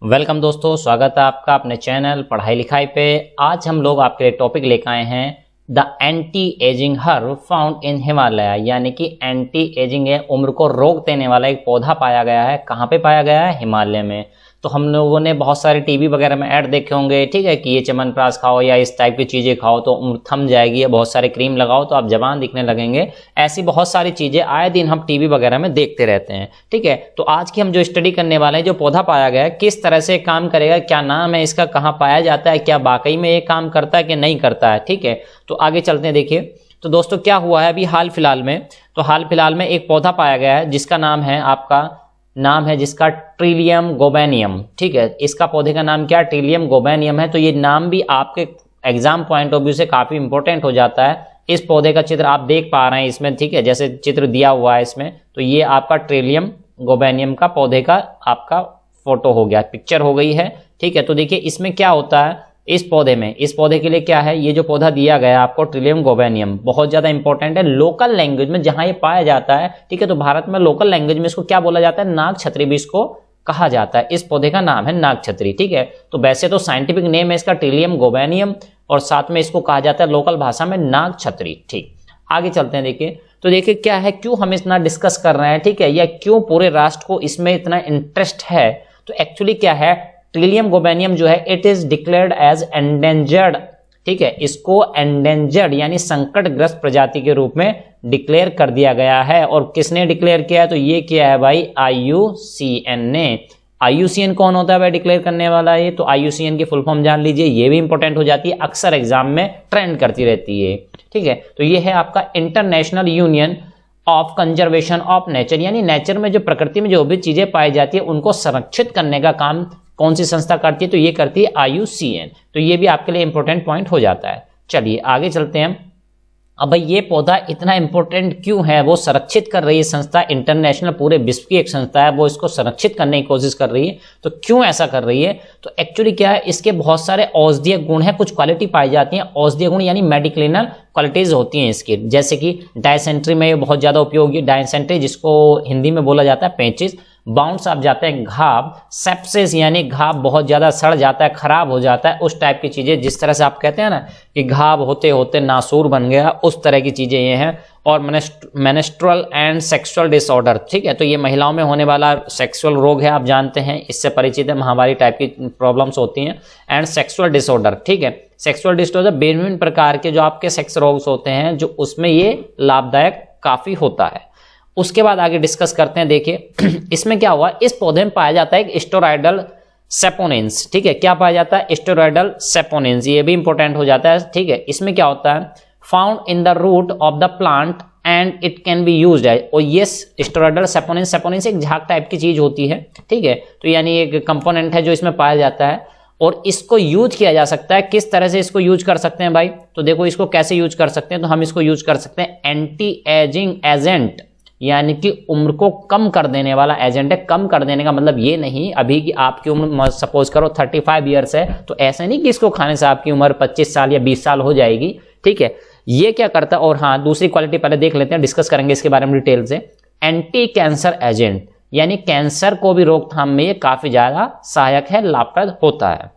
Welcome दोस्तों, स्वागत है आपका अपने चैनल पढ़ाई लिखाई पे। आज हम लोग आपके लिए टॉपिक लेकर आए हैं the anti ageing herb found in Himalaya, यानी कि एंटी एजिंग है, उम्र को रोक देने वाला एक पौधा पाया गया है। कहाँ पे पाया गया है? हिमालय में। तो हम लोगों ने बहुत सारे टीवी वगैरह में ऐड देखे होंगे, ठीक है, कि ये च्यवनप्राश खाओ या इस टाइप की चीज़ें खाओ तो उम्र थम जाएगी, या बहुत सारे क्रीम लगाओ तो आप जवान दिखने लगेंगे। ऐसी बहुत सारी चीज़ें आए दिन हम टीवी वगैरह में देखते रहते हैं, ठीक है। तो आज की हम जो स्टडी करने वाले हैं, जो पौधा पाया गया है, किस तरह से काम करेगा, क्या नाम है इसका, कहाँ पाया जाता है, क्या वाकई में ये काम करता है कि नहीं करता है, ठीक है। तो आगे चलते हैं। देखिए तो दोस्तों क्या हुआ है अभी हाल फिलहाल में एक पौधा पाया गया है जिसका नाम है जिसका ट्रिलियम गोबेनियम, ठीक है। इसका पौधे का नाम क्या? ट्रिलियम गोबेनियम है। तो ये नाम भी आपके एग्जाम पॉइंट ऑफ व्यू से काफी इंपॉर्टेंट हो जाता है। इस पौधे का चित्र आप देख पा रहे हैं इसमें, ठीक है, जैसे चित्र दिया हुआ है इसमें। तो ये आपका ट्रिलियम गोबेनियम का पौधे का आपका फोटो हो गया, पिक्चर हो गई है, ठीक है। तो देखिए इसमें क्या होता है इस पौधे के लिए क्या है, ये जो पौधा दिया गया है आपको ट्रिलियम गोबेनियम, बहुत ज्यादा इंपॉर्टेंट है लोकल लैंग्वेज में जहां ये पाया जाता है, ठीक है। तो भारत में लोकल लैंग्वेज में इसको क्या बोला जाता है? नाग छत्री भी इसको कहा जाता है। इस पौधे का नाम है नाग छत्री, ठीक है। तो वैसे तो साइंटिफिक नेम है इसका ट्रिलियम गोबेनियम, और साथ में इसको कहा जाता है लोकल भाषा में नाग छत्री, ठीक। आगे चलते हैं। देखिए क्या है, क्यों हम इतना डिस्कस कर रहे हैं, ठीक है, या क्यों पूरे राष्ट्र को इसमें इतना इंटरेस्ट है। तो एक्चुअली क्या है, ट्रिलियम गोबेनियम जो है it is declared as endangered, ठीक है। इसको एंडेंजर्ड यानी संकटग्रस्त प्रजाति के रूप में डिक्लेयर कर दिया गया है। और किसने डिक्लेयर किया है? तो ये किया है भाई IUCN ने। IUCN कौन होता है भाई डिक्लेयर करने वाला? ये तो IUCN की फुल फॉर्म जान लीजिए, ये भी इंपॉर्टेंट हो जाती है, अक्सर एग्जाम में ट्रेंड करती रहती है, ठीक है। तो ये है आपका international union of conservation of nature, यानी नेचर में जो प्रकृति में जो भी चीजें पाई जाती है उनको संरक्षित करने का काम कौन सी संस्था करती है? तो ये करती है IUCN। तो ये भी आपके लिए इंपॉर्टेंट पॉइंट हो जाता है। चलिए आगे चलते हैं। अब भाई ये पौधा इतना इंपॉर्टेंट क्यों है? वो संरक्षित कर रही है संस्था, इंटरनेशनल पूरे विश्व की एक संस्था है, वो इसको संरक्षित करने की कोशिश कर रही है। तो क्यों ऐसा कर रही है? तो एक्चुअली क्या है, इसके बहुत सारे औषधीय गुण हैं, कुछ क्वालिटी पाई जाती हैं। औषधीय गुण यानी मेडिक्लिनल क्वालिटीज होती हैं इसकी, जैसे कि डायसेंट्री में बहुत ज्यादा उपयोगी, डायसेंट्री जिसको हिंदी में बोला जाता है पेचिस, बाउंस आप जाते हैं घाव, सेप्सिस यानी घाव बहुत ज्यादा सड़ जाता है, खराब हो जाता है, उस टाइप की चीजें, जिस तरह से आप कहते हैं ना कि घाव होते होते नासूर बन गया, उस तरह की चीजें ये हैं। और मेनेस्ट्रुअल एंड सेक्सुअल डिसऑर्डर, ठीक है। तो ये महिलाओं में होने वाला सेक्सुअल रोग है, आप जानते हैं, इससे परिचित है, महामारी टाइप की प्रॉब्लम्स होती हैं। एंड सेक्सुअल डिसऑर्डर, ठीक है। सेक्सुअल डिसऑर्डर विभिन्न प्रकार के जो आपके सेक्स रोग होते हैं, जो उसमें ये लाभदायक काफी होता है। उसके बाद आगे डिस्कस करते हैं। देखिए इसमें क्या हुआ, इस पौधे में पाया जाता है एक स्टेरॉयडल सेपोनिन्स, ठीक है। क्या पाया जाता है? स्टेरॉयडल सेपोनिन्स, ये भी इंपॉर्टेंट हो जाता है, ठीक है। इसमें क्या होता है, found in the root of the plant and it can be used है। और ये स्टेरॉयडल सेपोनिन्स एक झाग टाइप की चीज होती है, ठीक है। तो यानी एक कंपोनेंट है जो इसमें पाया जाता है, और इसको यूज किया जा सकता है। किस तरह से इसको यूज कर सकते हैं भाई? तो देखो इसको कैसे यूज कर सकते हैं। तो हम इसको यूज कर सकते हैं एंटी एजिंग एजेंट, यानी कि उम्र को कम कर देने वाला एजेंट है। कम कर देने का मतलब ये नहीं अभी कि आपकी उम्र सपोज करो 35 ईयर्स है, तो ऐसा नहीं कि इसको खाने से आपकी उम्र 25 साल या 20 साल हो जाएगी, ठीक है। ये क्या करता है, और हाँ दूसरी क्वालिटी पहले देख लेते हैं, डिस्कस करेंगे इसके बारे में डिटेल से। एंटी कैंसर एजेंट, यानी कैंसर को भी रोकथाम में ये काफी ज्यादा सहायक है, लाभप्रद होता है,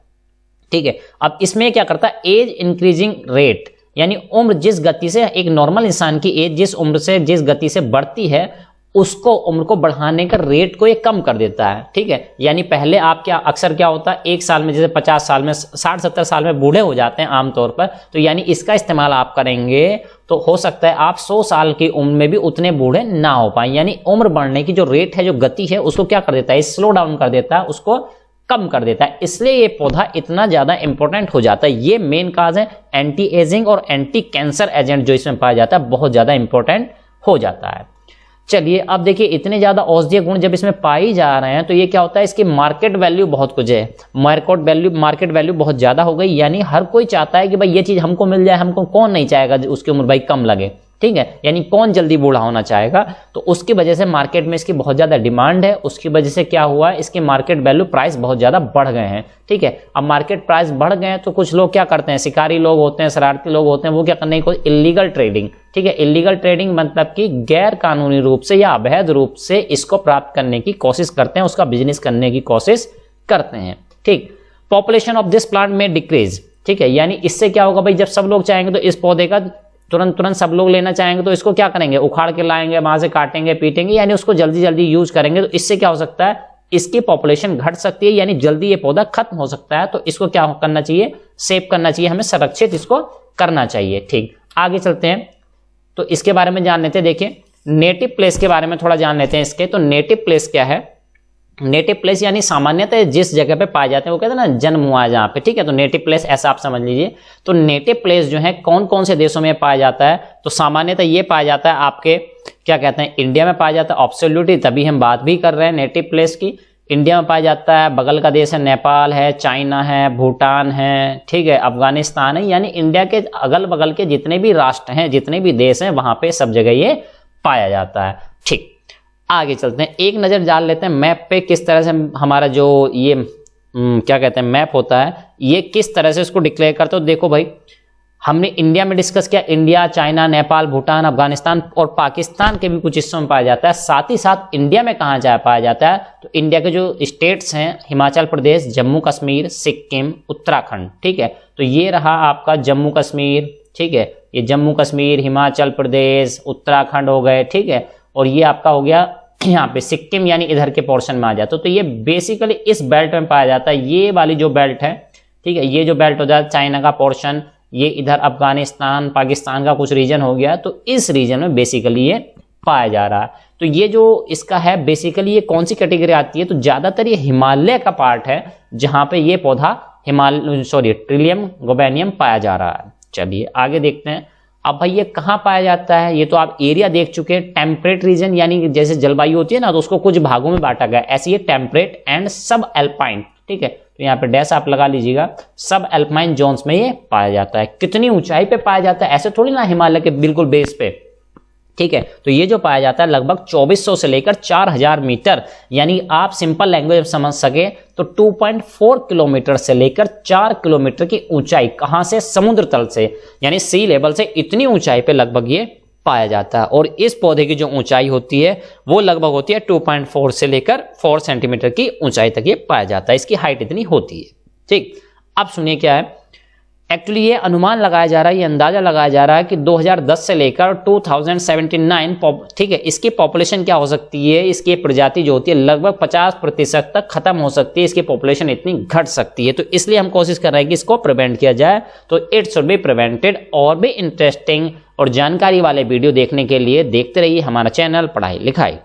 ठीक है। अब इसमें क्या करता है, एज इंक्रीजिंग रेट, यानी उम्र जिस गति से एक नॉर्मल इंसान की एज जिस उम्र से जिस गति से बढ़ती है, उसको उम्र को बढ़ाने का रेट को ये कम कर देता है, ठीक है। यानी पहले आप क्या अक्सर क्या होता है, एक साल में जैसे 50 साल में 60-70 साल में बूढ़े हो जाते हैं आमतौर पर। तो यानी इसका इस्तेमाल आप करेंगे तो हो सकता है आप 100 साल की उम्र में भी उतने बूढ़े ना हो पाए। यानी उम्र बढ़ने की जो रेट है, जो गति है, उसको क्या कर देता है, स्लो डाउन कर देता है, उसको कम कर देता है। इसलिए ये पौधा इतना ज्यादा इंपॉर्टेंट हो जाता है। ये मेन काज है, एंटी एजिंग और एंटी कैंसर एजेंट जो इसमें पाया जाता है बहुत ज्यादा इंपॉर्टेंट हो जाता है। चलिए अब देखिए इतने ज्यादा औषधीय गुण जब इसमें पाई जा रहे हैं, तो ये क्या होता है, इसकी मार्केट वैल्यू बहुत कुछ है, मार्केट वैल्यू बहुत ज्यादा हो गई। यानी हर कोई चाहता है कि भाई ये चीज हमको मिल जाए, हमको कौन नहीं चाहेगा उसकी उम्र भाई कम लगे, ठीक है। यानी कौन जल्दी बूढ़ा होना चाहेगा। तो उसकी वजह से मार्केट में इसकी बहुत ज्यादा डिमांड है। उसकी वजह से क्या हुआ है, इसके मार्केट वैल्यू प्राइस बहुत ज्यादा बढ़ गए हैं, ठीक है। अब मार्केट प्राइस बढ़ गए हैं तो कुछ लोग क्या करते हैं, शिकारी लोग होते हैं, शरारती लोग होते हैं, वो क्या करने की इलीगल ट्रेडिंग, ठीक है। इलीगल ट्रेडिंग मतलब कि गैर कानूनी रूप से या अवैध रूप से इसको प्राप्त करने की कोशिश करते हैं, उसका बिजनेस करने की कोशिश करते हैं। ठीक, पॉपुलेशन ऑफ दिस प्लांट में डिक्रीज। ठीक है, यानी इससे क्या होगा भाई, जब सब लोग चाहेंगे तो इस पौधे का तुरंत सब लोग लेना चाहेंगे तो इसको क्या करेंगे, उखाड़ के लाएंगे, वहां से काटेंगे पीटेंगे, यानी उसको जल्दी जल्दी यूज करेंगे। तो इससे क्या हो सकता है, इसकी पॉपुलेशन घट सकती है, यानी जल्दी ये पौधा खत्म हो सकता है। तो इसको क्या करना चाहिए, सेव करना चाहिए, हमें संरक्षित इसको करना चाहिए। ठीक, आगे चलते हैं तो इसके बारे में जान लेते हैं। देखिए नेटिव प्लेस के बारे में थोड़ा जान लेते हैं इसके। तो नेटिव प्लेस क्या है, नेटिव प्लेस यानी सामान्यतः जिस जगह पे पाए जाते हैं, वो कहते हैं ना जन्म हुआ है जहाँ पे। ठीक है, तो नेटिव प्लेस ऐसा आप समझ लीजिए। तो नेटिव प्लेस जो है कौन कौन से देशों में पाया जाता है, तो सामान्यतः ये पाया जाता है आपके क्या कहते हैं, इंडिया में पाया जाता है एब्सोल्युटली, तभी हम बात भी कर रहे हैं नेटिव प्लेस की। इंडिया में पाया जाता है, बगल का देश है नेपाल है, चाइना है, भूटान है, ठीक है, अफगानिस्तान है, यानी इंडिया के अगल बगल के जितने भी राष्ट्र हैं, जितने भी देश हैं, वहां पे सब जगह ये पाया जाता है। ठीक, आगे चलते हैं, एक नजर डाल लेते हैं मैप पे, किस तरह से हमारा जो ये क्या कहते हैं मैप होता है, ये किस तरह से इसको डिक्लेयर करते हो। देखो भाई, हमने इंडिया में डिस्कस किया, इंडिया, चाइना, नेपाल, भूटान, अफगानिस्तान और पाकिस्तान के भी कुछ हिस्सों में पाया जाता है। साथ ही साथ इंडिया में कहाँ जाए पाया जाता है, तो इंडिया के जो स्टेट्स हैं, हिमाचल प्रदेश, जम्मू कश्मीर, सिक्किम, उत्तराखंड। ठीक है, तो ये रहा आपका जम्मू कश्मीर। ठीक है, ये जम्मू कश्मीर, हिमाचल प्रदेश, उत्तराखंड हो गए। ठीक है, और ये आपका हो गया यहाँ पे सिक्किम, यानी इधर के पोर्शन में आ जाता है। तो ये बेसिकली इस बेल्ट में पाया जाता है, ये वाली जो बेल्ट है। ठीक है, ये जो बेल्ट हो जाता है चाइना का पोर्शन, ये इधर अफगानिस्तान, पाकिस्तान का कुछ रीजन हो गया, तो इस रीजन में बेसिकली ये पाया जा रहा है। तो ये जो इसका है बेसिकली ये कौन सी कैटेगरी आती है, तो ज्यादातर ये हिमालय का पार्ट है जहां पे ये पौधा ट्रिलियम गोबेनियम पाया जा रहा है। चलिए आगे देखते हैं। अब भाई ये कहाँ पाया जाता है, ये तो आप एरिया देख चुके हैं। टेम्परेट रीजन यानी जैसे जलवायु होती है ना, तो उसको कुछ भागों में बांटा गया, ऐसे ये टेम्परेट एंड सब एल्पाइन। ठीक है, तो यहाँ पे डैश आप लगा लीजिएगा, सब एल्पाइन जोन्स में ये पाया जाता है। कितनी ऊंचाई पे पाया जाता है, ऐसे थोड़ी ना हिमालय के बिल्कुल बेस पे। ठीक है, तो ये जो पाया जाता है लगभग 2400 से लेकर 4000 मीटर, यानी आप सिंपल लैंग्वेज समझ सके तो 2.4 किलोमीटर से लेकर 4 किलोमीटर की ऊंचाई, कहां से, समुद्र तल से, यानी सी लेवल से इतनी ऊंचाई पे लगभग ये पाया जाता है। और इस पौधे की जो ऊंचाई होती है वो लगभग होती है 2.4 से लेकर 4 सेंटीमीटर की ऊंचाई तक ये पाया जाता है, इसकी हाइट इतनी होती है। ठीक, अब सुनिए क्या है, एक्चुअली ये अनुमान लगाया जा रहा है, ये अंदाजा लगाया जा रहा है कि 2010 से लेकर 2079, ठीक है, इसकी पॉपुलेशन क्या हो सकती है, इसकी प्रजाति जो होती है लगभग 50% तक खत्म हो सकती है, इसकी पॉपुलेशन इतनी घट सकती है। तो इसलिए हम कोशिश कर रहे हैं कि इसको प्रिवेंट किया जाए। तो इट शुड बी प्रिवेंटेड। और भी इंटरेस्टिंग और जानकारी वाले वीडियो देखने के लिए देखते रहिए हमारा चैनल पढ़ाई लिखाई।